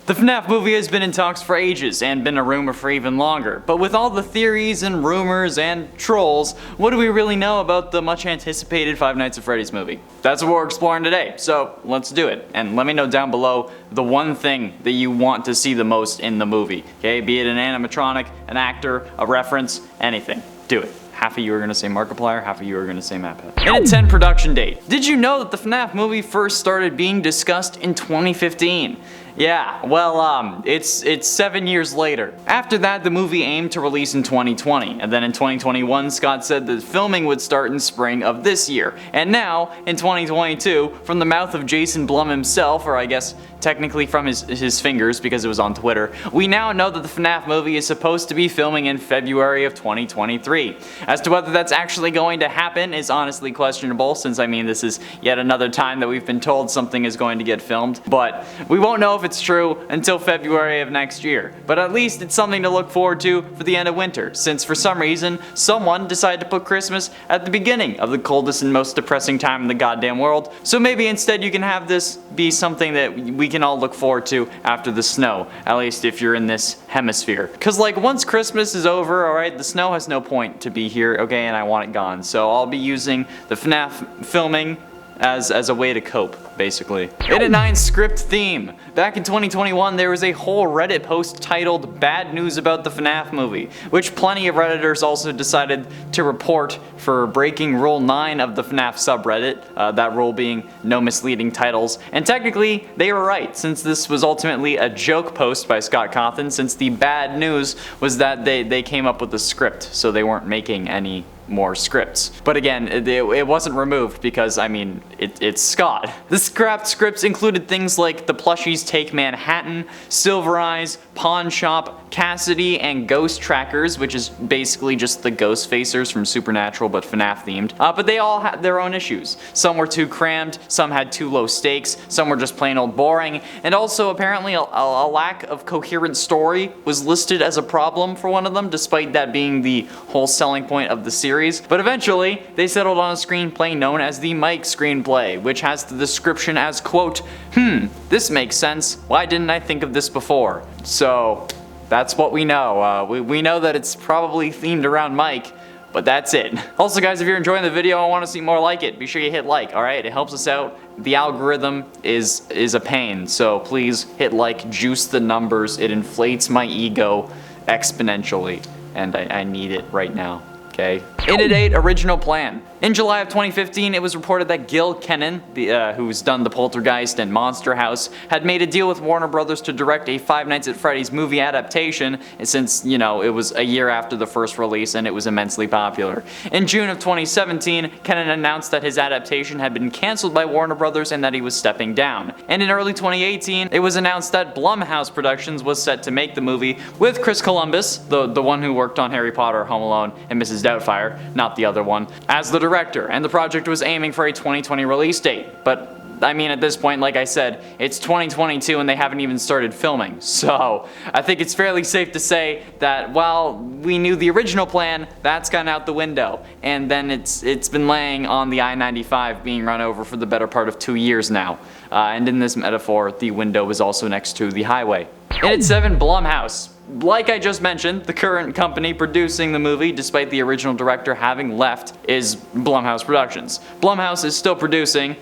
The FNAF movie has been in talks for ages and been a rumor for even longer, but with all the theories and rumors and trolls, what do we really know about the much anticipated Five Nights at Freddy's movie? That's what we're exploring today, so let's do it. And let me know down below the one thing that you want to see the most in the movie, okay? Be it an animatronic, an actor, a reference, anything. Do it. Half of you are going to say Markiplier, half of you are going to say MapHead. And a 10 production date. Did you know that the FNAF movie first started being discussed in 2015? Yeah, well, it's 7 years later. After that, the movie aimed to release in 2020, and then in 2021, Scott said that filming would start in spring of this year. And now, in 2022, from the mouth of Jason Blum himself, or I guess technically from his fingers because it was on Twitter, we now know that the FNAF movie is supposed to be filming in February of 2023. As to whether that's actually going to happen is honestly questionable, since I mean this is yet another time that we've been told something is going to get filmed, but we won't know if it's true until February of next year. But at least it's something to look forward to for the end of winter, since for some reason someone decided to put Christmas at the beginning of the coldest and most depressing time in the goddamn world. So maybe instead you can have this be something that we can all look forward to after the snow, at least if you're in this hemisphere. Cause like once Christmas is over, alright, the snow has no point to be here, okay, and I want it gone. So I'll be using the FNAF filming as a way to cope, basically. In a 9 script theme. Back in 2021, there was a whole Reddit post titled "Bad News About the FNAF Movie," which plenty of Redditors also decided to report for breaking Rule 9 of the FNAF subreddit, that rule being no misleading titles. And technically, they were right, since this was ultimately a joke post by Scott Cawthon, since the bad news was that they came up with the script, so they weren't making any more scripts. But again, it wasn't removed because, I mean, it's Scott. The scrapped scripts included things like The Plushies Take Manhattan, Silver Eyes, Pawn Shop, Cassidy, and Ghost Trackers, which is basically just the Ghost Facers from Supernatural but FNAF themed. But they all had their own issues. Some were too crammed, some had too low stakes, some were just plain old boring, and also apparently a lack of coherent story was listed as a problem for one of them, despite that being the whole selling point of the series. But eventually, they settled on a screenplay known as the Mike screenplay, which has the description as, quote, this makes sense, why didn't I think of this before? So, that's what we know. We know that it's probably themed around Mike, but that's it. Also guys, if you're enjoying the video and want to see more like it, be sure you hit like, alright? It helps us out. The algorithm is a pain, so please hit like, juice the numbers, it inflates my ego exponentially, and I need it right now. Okay. In a date, original plan. In July of 2015, it was reported that Gil Kenan, who's done The Poltergeist and Monster House, had made a deal with Warner Brothers to direct a Five Nights at Freddy's movie adaptation, since, you know, it was a year after the first release and it was immensely popular. In June of 2017, Kenan announced that his adaptation had been cancelled by Warner Brothers and that he was stepping down. And in early 2018, it was announced that Blumhouse Productions was set to make the movie with Chris Columbus, the one who worked on Harry Potter, Home Alone, and Mrs. Doubtfire, not the other one, as the director, and the project was aiming for a 2020 release date. But I mean, at this point, like I said, it's 2022 and they haven't even started filming. So I think it's fairly safe to say that while we knew the original plan, that's gone out the window. And then it's been laying on the I-95 being run over for the better part of 2 years now. And in this metaphor, the window was also next to the highway. And at 7, Blumhouse. Like I just mentioned, the current company producing the movie, despite the original director having left, is Blumhouse Productions. Blumhouse is still producing,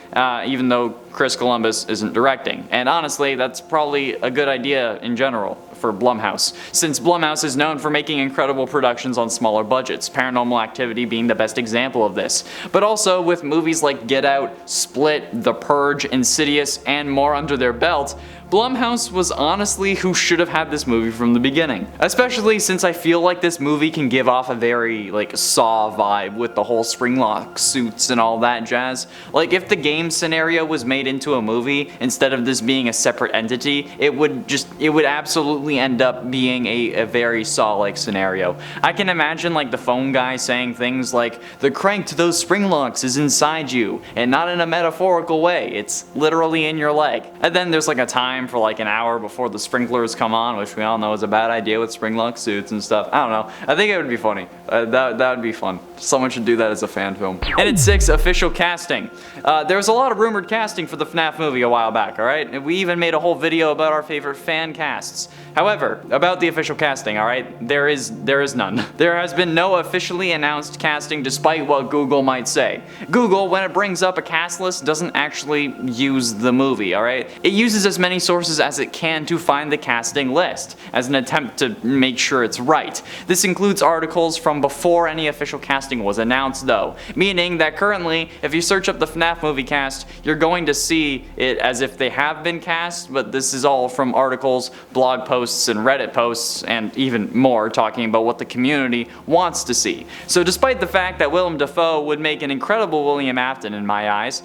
even though Chris Columbus isn't directing. And honestly, that's probably a good idea in general for Blumhouse, since Blumhouse is known for making incredible productions on smaller budgets, Paranormal Activity being the best example of this. But also with movies like Get Out, Split, The Purge, Insidious, and more under their belt, Blumhouse was honestly who should have had this movie from the beginning. Especially since I feel like this movie can give off a very, like, Saw vibe with the whole Springlock suits and all that jazz. Like, if the game scenario was made into a movie, instead of this being a separate entity, it would absolutely probably end up being a very Saw-like scenario. I can imagine like the phone guy saying things like, the crank to those spring locks is inside you, and not in a metaphorical way, it's literally in your leg. And then there's like a time for like an hour before the sprinklers come on, which we all know is a bad idea with spring lock suits and stuff. I don't know. I think it would be funny. That would be fun. Someone should do that as a fan film. And at 6, official casting. There was a lot of rumored casting for the FNAF movie a while back, alright? And we even made a whole video about our favorite fan casts. However, about the official casting, alright? There is none. There has been no officially announced casting despite what Google might say. Google, when it brings up a cast list, doesn't actually use the movie, alright? It uses as many sources as it can to find the casting list, as an attempt to make sure it's right. This includes articles from before any official casting was announced though, meaning that currently, if you search up the FNAF movie cast, you're going to see it as if they have been cast, but this is all from articles, blog posts, and Reddit posts, and even more talking about what the community wants to see. So despite the fact that Willem Dafoe would make an incredible William Afton in my eyes,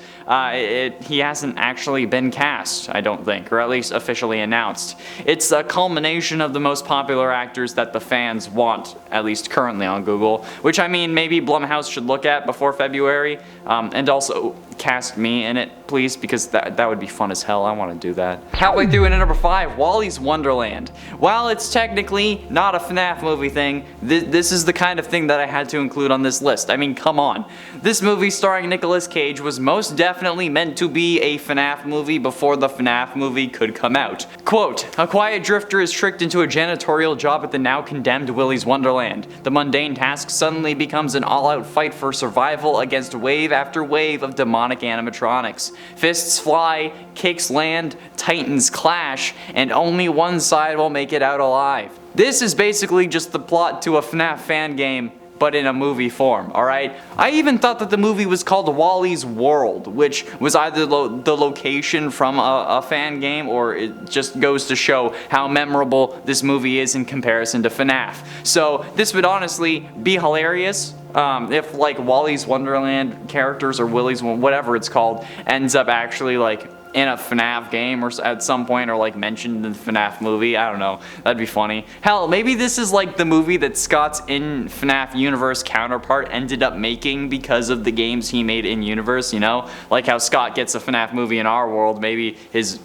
he hasn't actually been cast, I don't think, or at least officially announced. It's a culmination of the most popular actors that the fans want, at least currently on Google, which I mean maybe Blumhouse should look at before February, and also cast me in it, please, because that would be fun as hell. I want to do that. Halfway through into number 5, Wally's Wonderland. While it's technically not a FNAF movie thing, this is the kind of thing that I had to include on this list. I mean, come on. This movie starring Nicolas Cage was most definitely meant to be a FNAF movie before the FNAF movie could come out. Quote, a quiet drifter is tricked into a janitorial job at the now condemned Willy's Wonderland. The mundane task suddenly becomes an all-out fight for survival against wave after wave of demonic animatronics. Fists fly, kicks land, titans clash, and only one side will make it out alive. This is basically just the plot to a FNAF fan game, but in a movie form, alright? I even thought that the movie was called Wally's World, which was either the location from a fan game, or it just goes to show how memorable this movie is in comparison to FNAF. So this would honestly be hilarious if like Wally's Wonderland characters, or Willy's, whatever it's called, ends up actually like in a FNAF game or at some point, or like mentioned in the FNAF movie. I don't know. That'd be funny. Hell, maybe this is like the movie that Scott's in FNAF universe counterpart ended up making because of the games he made in universe, you know? Like how Scott gets a FNAF movie in our world, maybe his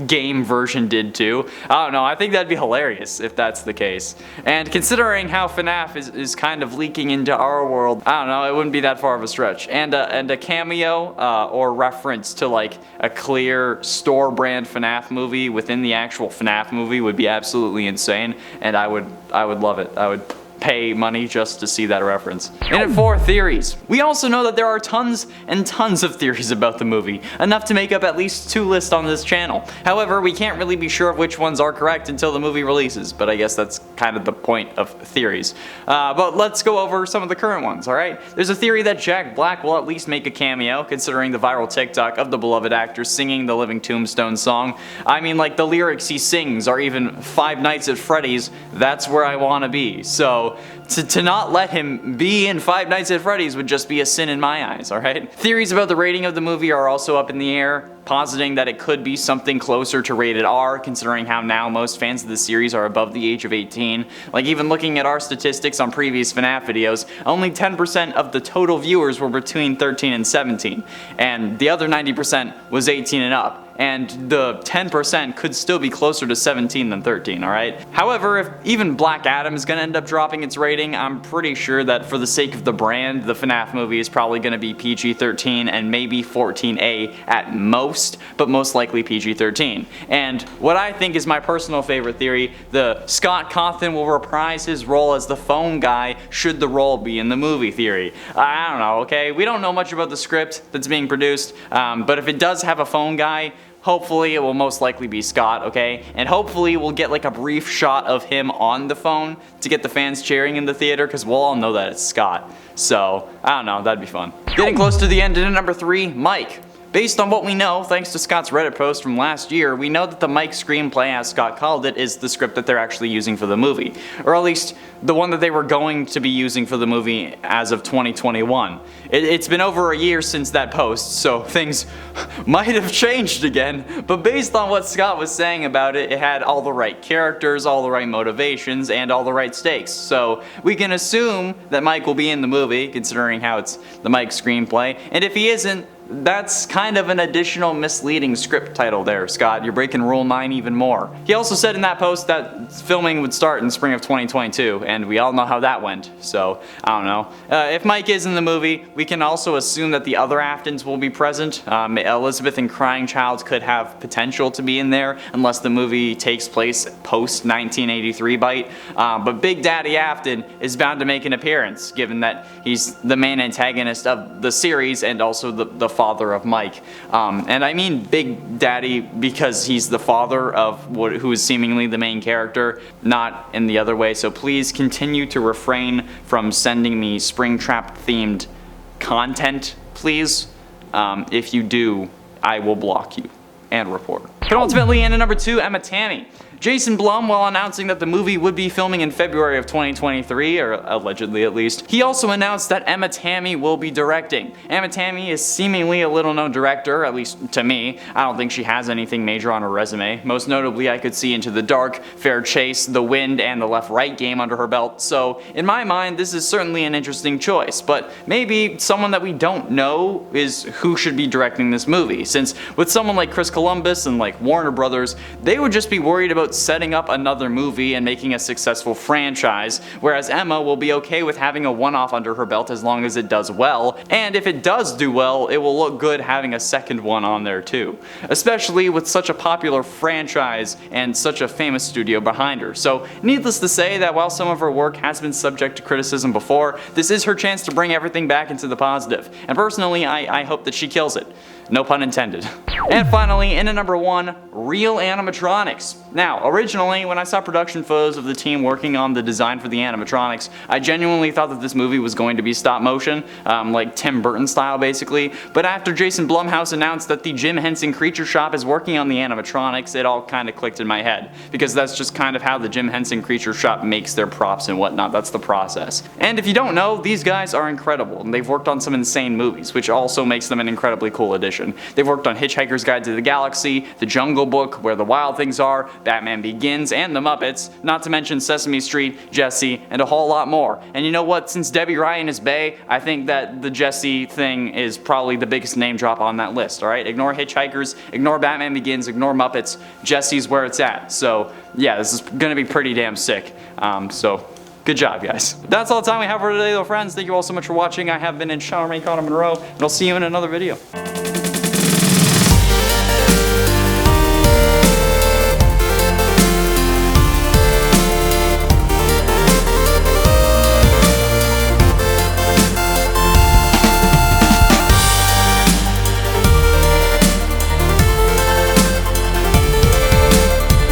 game version did too. I don't know, I think that'd be hilarious if that's the case. And considering how FNAF is kind of leaking into our world, I don't know, it wouldn't be that far of a stretch. And a cameo or reference to like a clear store brand FNAF movie within the actual FNAF movie would be absolutely insane, and I would love it. I would pay money just to see that reference. And at 4, theories. We also know that there are tons and tons of theories about the movie, enough to make up at least 2 lists on this channel. However, we can't really be sure of which ones are correct until the movie releases, but I guess that's kind of the point of theories. But let's go over some of the current ones, alright? There's a theory that Jack Black will at least make a cameo, considering the viral TikTok of the beloved actor singing the Living Tombstone song. I mean, like, the lyrics he sings are even Five Nights at Freddy's, that's where I wanna be. So to not let him be in Five Nights at Freddy's would just be a sin in my eyes, alright? Theories about the rating of the movie are also up in the air, positing that it could be something closer to rated R, considering how now most fans of the series are above the age of 18. Like, even looking at our statistics on previous FNAF videos, only 10% of the total viewers were between 13 and 17, and the other 90% was 18 and up. And the 10% could still be closer to 17 than 13, alright? However, if even Black Adam is gonna end up dropping its rating, I'm pretty sure that for the sake of the brand, the FNAF movie is probably gonna be PG-13 and maybe 14A at most, but most likely PG-13. And what I think is my personal favorite theory, the Scott Cawthon will reprise his role as the phone guy should the role be in the movie theory. I don't know, okay? We don't know much about the script that's being produced, but if it does have a phone guy, hopefully it will most likely be Scott, okay? And hopefully we'll get like a brief shot of him on the phone to get the fans cheering in the theater, because we'll all know that it's Scott. So, I don't know, that'd be fun. Getting close to the end, and at number 3, Mike. Based on what we know, thanks to Scott's Reddit post from last year, we know that the Mike screenplay, as Scott called it, is the script that they're actually using for the movie. Or at least, the one that they were going to be using for the movie as of 2021. It's been over a year since that post, so things might have changed again, but based on what Scott was saying about it, it had all the right characters, all the right motivations, and all the right stakes. So we can assume that Mike will be in the movie, considering how it's the Mike screenplay, and if he isn't, that's kind of an additional misleading script title there, Scott. You're breaking Rule 9 even more. He also said in that post that filming would start in spring of 2022, and we all know how that went, so I don't know. If Mike is in the movie, we can also assume that the other Aftons will be present. Elizabeth and Crying Child could have potential to be in there, unless the movie takes place post-1983 Bite. But Big Daddy Afton is bound to make an appearance, given that he's the main antagonist of the series and also the father of Mike. And I mean Big Daddy because he's the father of who is seemingly the main character, not in the other way. So please continue to refrain from sending me Springtrap themed content, please. If you do, I will block you and report. But ultimately, in at number 2, Emma Tammy. Jason Blum, while announcing that the movie would be filming in February of 2023, or allegedly at least, he also announced that Emma Tammy will be directing. Emma Tammy is seemingly a little-known director, at least to me. I don't think she has anything major on her resume. Most notably, I could see Into the Dark, Fair Chase, The Wind, and The Left-Right Game under her belt, so in my mind, this is certainly an interesting choice, but maybe someone that we don't know is who should be directing this movie, since with someone like Chris Columbus and like Warner Brothers, they would just be worried about setting up another movie and making a successful franchise, whereas Emma will be okay with having a one-off under her belt as long as it does well, and if it does do well, it will look good having a second one on there too, especially with such a popular franchise and such a famous studio behind her. So needless to say that while some of her work has been subject to criticism before, this is her chance to bring everything back into the positive, and personally I hope that she kills it. No pun intended. And finally, in at number 1, real animatronics. Now, originally, when I saw production photos of the team working on the design for the animatronics, I genuinely thought that this movie was going to be stop motion, like Tim Burton style basically, but after Jason Blumhouse announced that the Jim Henson Creature Shop is working on the animatronics, it all kind of clicked in my head, because that's just kind of how the Jim Henson Creature Shop makes their props and whatnot, that's the process. And if you don't know, these guys are incredible, and they've worked on some insane movies, which also makes them an incredibly cool addition. They've worked on Hitchhiker's Guide to the Galaxy, The Jungle Book, Where the Wild Things Are, Batman Begins, and The Muppets, not to mention Sesame Street, Jessie, and a whole lot more. And you know what, since Debbie Ryan is bae, I think that the Jessie thing is probably the biggest name drop on that list, alright? Ignore Hitchhikers, ignore Batman Begins, ignore Muppets, Jessie's where it's at. So yeah, this is gonna be pretty damn sick. So good job, guys. That's all the time we have for today, though, friends. Thank you all so much for watching. I have been in Charmaine Connor Monroe, and I'll see you in another video.